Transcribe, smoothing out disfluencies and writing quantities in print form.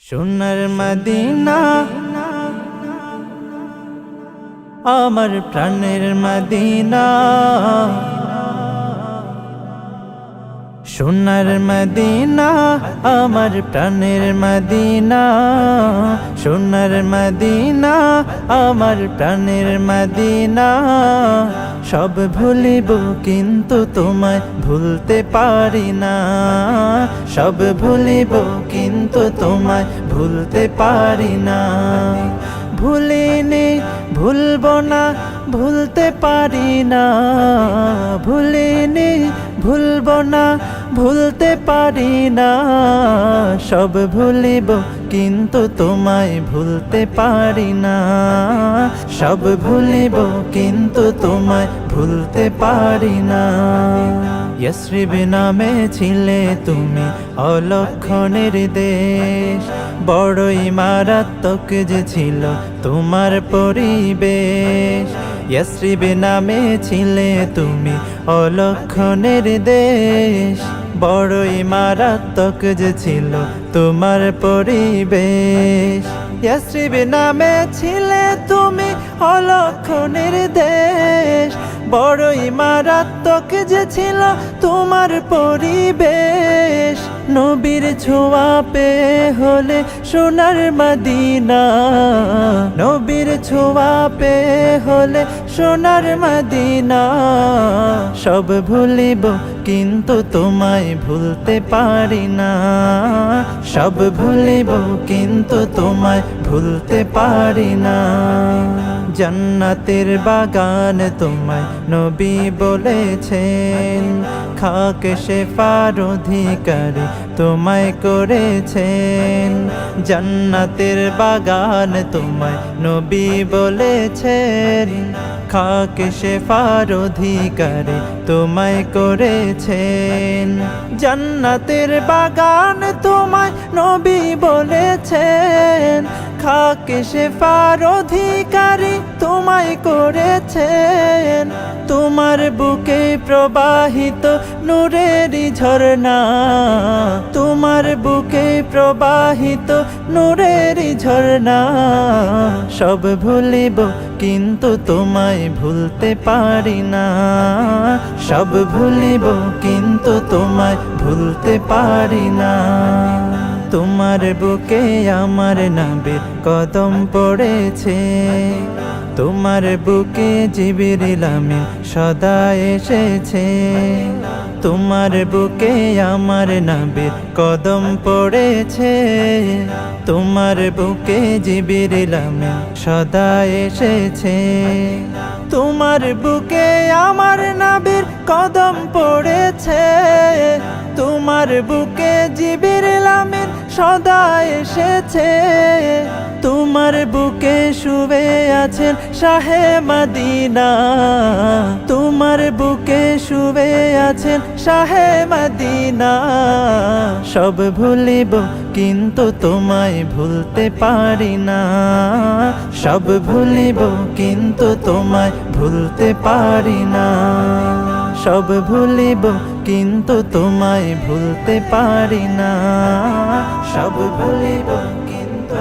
সোনার মদিনা আমার প্রাণের মদিনা, সোনার মদিনা আমার প্রাণের মদিনা, সোনার মদিনা আমার প্রাণের মদিনা। সব ভুলিব কিন্তু তোমায় ভুলতে পারি না, সব ভুলিব কিন্তু তোমায় ভুলতে পারি না। ভুলিনি ভুলব না ভুলতে পারি না, ভুলিনি ভুলব না ভুলতে পারি না। সব ভুলিব কিন্তু তোমায় ভুলতে পারি না, সব ভুলিব কিন্তু তোমায় ভুলতে পারি না। ইয়াসরিব নামে ছিলে তুমি অলক্ষণের দেশ, বড়ই মারাত্মক যে ছিল তোমার পরিবেশ। ইয়াসরিব নামে ছিলে তুমি অলক্ষণের দেশ, বড়ই মারাত্মক যে ছিল তোমার পরিবেশ। ইয়াসরিব নামে ছিলে তুমি অলক্ষণের দেশ, বড়ই মারাত্মক যে ছিল তোমার পরিবেশ। নবীর ছোঁয়া পেয়ে হলে সোনার মদিনা, নবীর ছোঁয়া পেয়ে হলে সোনার মদিনা। সব ভুলিব কিন্তু তোমায় ভুলতে পারি না, সব ভুলিব কিন্তু তোমায় ভুলতে পারি না। জান্নাতের বাগান তোমায় নবী বলেছেন, খাক শেফার অধিকারী তোমায় করেছেন। জান্নাতের বাগান তোমায় নবী বলেছেন, খাক শেফার অধিকারী তোমায় করেছেন। জান্নাতের বাগান তোমায় নবী বলেছেন, খাক শেফার অধিকারী তোমায় করেছেন। তোমার বুকে প্রবাহিত নূরেরই ঝরনা, তোমার বুকে প্রবাহিত নূরেরই ঝরনা। সব ভুলিব কিন্তু তোমায় ভুলতে পারি না, সব ভুলিব কিন্তু তোমায় ভুলতে পারি না। তোমার বুকে আমার নবীর কদম পড়েছে, তোমার বুকে জিবরিল আমিন সদা এসেছে। তোমার বুকে আমার নবীর কদম পড়েছে, তোমার বুকে জিবরিল আমিন সদা এসেছে। তোমার বুকে আমার নবীর কদম পড়েছে, তোমার বুকে জিবরিল আমিন সদা এসেছে। তোমার বুকে শুয়ে আছেন শাহে মদিনা, তোমার বুকে শুয়ে আছেন শাহে মদিনা। সব ভুলিব কিন্তু তোমায় ভুলতে পারি না, সব ভুলিব কিন্তু তোমায় ভুলতে পারি না। সব ভুলিব কিন্তু তোমায় ভুলতে পারি না, সব ভুলিব কিন্তু